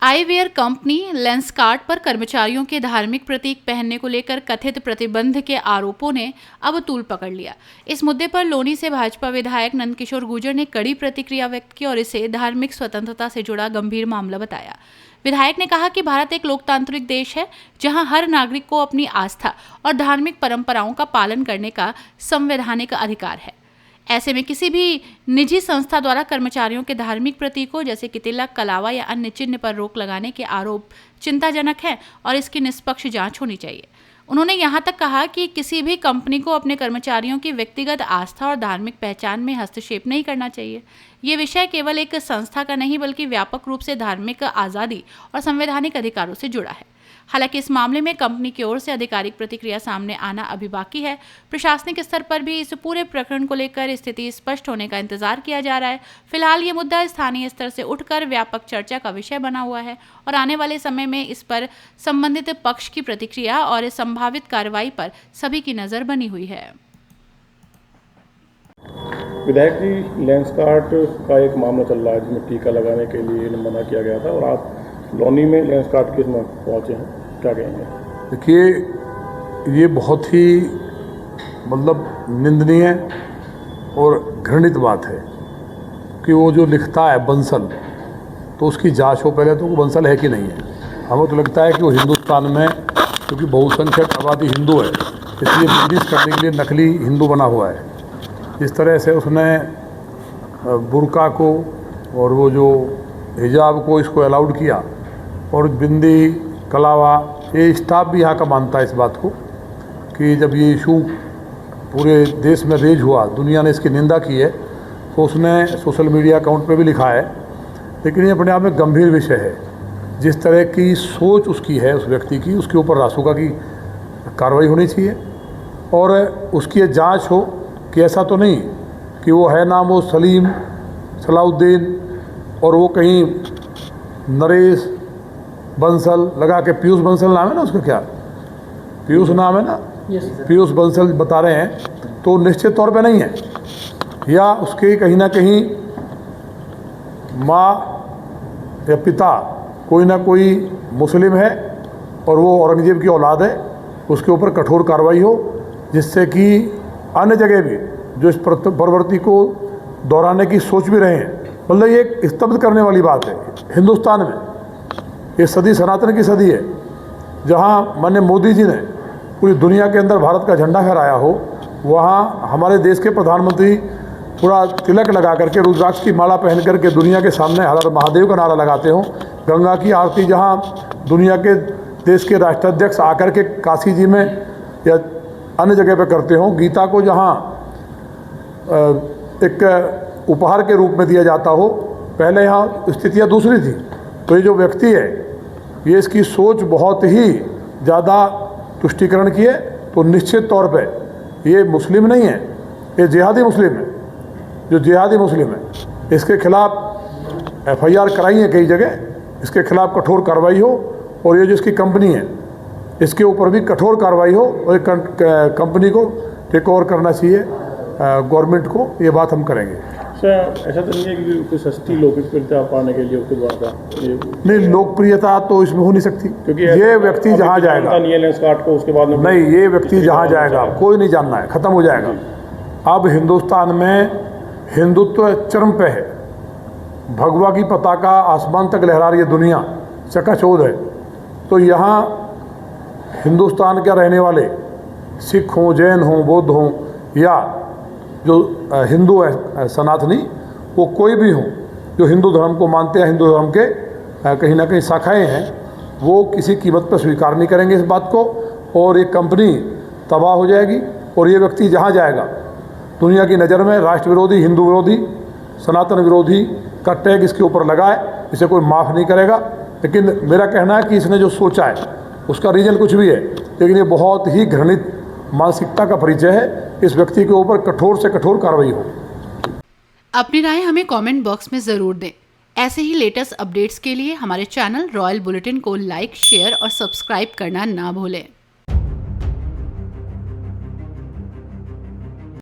Eyewear company Lenskart पर कर्मचारियों के धार्मिक प्रतीक पहनने को लेकर कथित प्रतिबंध के आरोपों ने अब तूल पकड़ लिया। इस मुद्दे पर लोनी से भाजपा विधायक नंदकिशोर गुर्जर ने कड़ी प्रतिक्रिया व्यक्त की और इसे धार्मिक स्वतंत्रता से जुड़ा गंभीर मामला बताया। विधायक ने कहा कि भारत एक लोकतांत्रिक देश है जहां हर नागरिक को अपनी आस्था और धार्मिक परंपराओं का पालन करने का संवैधानिक अधिकार है। ऐसे में किसी भी निजी संस्था द्वारा कर्मचारियों के धार्मिक प्रतीकों जैसे कि तिलक, कलावा या अन्य चिन्ह पर रोक लगाने के आरोप चिंताजनक हैं और इसकी निष्पक्ष जांच होनी चाहिए। उन्होंने यहां तक कहा कि किसी भी कंपनी को अपने कर्मचारियों की व्यक्तिगत आस्था और धार्मिक पहचान में हस्तक्षेप नहीं करना चाहिए। ये विषय केवल एक संस्था का नहीं बल्कि व्यापक रूप से धार्मिक आज़ादी और संवैधानिक अधिकारों से जुड़ा है। हालांकि इस मामले में कंपनी की ओर से आधिकारिक प्रतिक्रिया सामने आना अभी बाकी है। प्रशासनिक स्तर पर भी इस पूरे प्रकरण को लेकर स्थिति स्पष्ट होने का इंतजार किया जा रहा है। फिलहाल ये मुद्दा स्थानीय स्तर से उठकर व्यापक चर्चा का विषय बना हुआ है और आने वाले समय में इस पर संबंधित पक्ष की प्रतिक्रिया और संभावित कार्रवाई पर सभी की नजर बनी हुई है। विधायक जी, लेंसकार्ट का एक मामला चल रहा है जिसमें टीका लगाने के लिए मना किया गया था और आप लोनी में लेंसकार्ट केस में पहुंचे हैं, क्या कहेंगे? देखिए, ये बहुत ही निंदनीय और घृणित बात है कि वो जो लिखता है बंसल, तो उसकी जांच हो पहले तो वो बंसल है कि नहीं है। हमें तो लगता है कि वो हिंदुस्तान में, क्योंकि बहुसंख्यक आबादी हिंदू है, इसलिए बिजनेस करने के लिए नकली हिंदू बना हुआ है। इस तरह से उसने बुर्का को और वो जो हिजाब को इसको अलाउड किया और बिंदी, कलावा, ये स्टाफ भी यहाँ का मानता है इस बात को कि जब ये इशू पूरे देश में रेज हुआ, दुनिया ने इसकी निंदा की है, तो उसने सोशल मीडिया अकाउंट पे भी लिखा है। लेकिन ये अपने आप में गंभीर विषय है। जिस तरह की सोच उसकी है, उस व्यक्ति की, उसके ऊपर रासुका की कार्रवाई होनी चाहिए और उसकी जांच हो कि ऐसा तो नहीं कि वो है नाम वो सलीम, सलाउद्दीन और वो कहीं नरेश बंसल लगा के, पीयूष बंसल नाम है ना उसका, क्या पीयूष नाम है ना, पीयूष बंसल बता रहे हैं, तो निश्चित तौर पे नहीं है। या उसके कहीं ना कहीं माँ या पिता कोई ना कोई मुस्लिम है और वो औरंगजेब की औलाद है, उसके ऊपर कठोर कार्रवाई हो जिससे कि अन्य जगह भी जो इस प्रवृत्ति को दोहराने की सोच भी रहे हैं, ये एक स्तब्ध करने वाली बात है। हिंदुस्तान में ये सदी सनातन की सदी है, जहाँ माननीय मोदी जी ने पूरी दुनिया के अंदर भारत का झंडा फहराया हो, वहाँ हमारे देश के प्रधानमंत्री पूरा तिलक लगा करके, रुद्राक्ष की माला पहन करके दुनिया के सामने हर हर महादेव का नारा लगाते हो। गंगा की आरती जहाँ दुनिया के देश के राष्ट्राध्यक्ष आकर के काशी जी में या अन्य जगह पे करते हो, गीता को जहाँ एक उपहार के रूप में दिया जाता हो, पहले यहाँ स्थितियाँ दूसरी थी। तो ये जो व्यक्ति है, ये इसकी सोच बहुत ही ज़्यादा तुष्टीकरण की है, तो निश्चित तौर पे ये मुस्लिम नहीं है, ये जिहादी मुस्लिम है। जो जिहादी मुस्लिम है, इसके खिलाफ FIR कराई है कई जगह, इसके खिलाफ कठोर कार्रवाई हो और ये जो इसकी कंपनी है इसके ऊपर भी कठोर कार्रवाई हो और एक कंपनी को टेक ओवर करना चाहिए गवर्नमेंट को। ये बात हम करेंगे। ऐसा तो नहीं है कि कोई सस्ती लोकप्रियता पाने के लिए उसके द्वारा नहीं, लोकप्रियता तो इसमें हो नहीं सकती, क्योंकि ये व्यक्ति जहाँ जाएगा लेंसकार्ट को उसके बाद नहीं, ये व्यक्ति जहाँ जाएगा कोई नहीं जानना है, ख़त्म हो जाएगा। अब हिंदुस्तान में हिंदुत्व चरम पे है, भगवा की पताका आसमान तक लहरा रही है, दुनिया चकाचौंध है। तो यहाँ हिंदुस्तान के रहने वाले सिख हों, जैन हों, बौद्ध हों या जो हिंदू है सनातनी, वो कोई भी हो जो हिंदू धर्म को मानते हैं, हिंदू धर्म के कहीं ना कहीं शाखाएँ हैं, वो किसी कीमत पर स्वीकार नहीं करेंगे इस बात को और ये कंपनी तबाह हो जाएगी। और ये व्यक्ति जहाँ जाएगा दुनिया की नज़र में राष्ट्र विरोधी, हिंदू विरोधी, सनातन विरोधी का टैग इसके ऊपर लगा है, इसे कोई माफ़ नहीं करेगा। लेकिन मेरा कहना है कि इसने जो सोचा है उसका रीजन कुछ भी है, लेकिन ये बहुत ही घृणित मानसिकता का परिचय है। इस व्यक्ति के ऊपर कठोर से कठोर कार्रवाई हो। अपनी राय हमें कमेंट बॉक्स में ज़रूर दें। ऐसे ही लेटेस्ट अपडेट्स के लिए हमारे चैनल रॉयल बुलेटिन को लाइक, शेयर और सब्सक्राइब करना ना भूलें।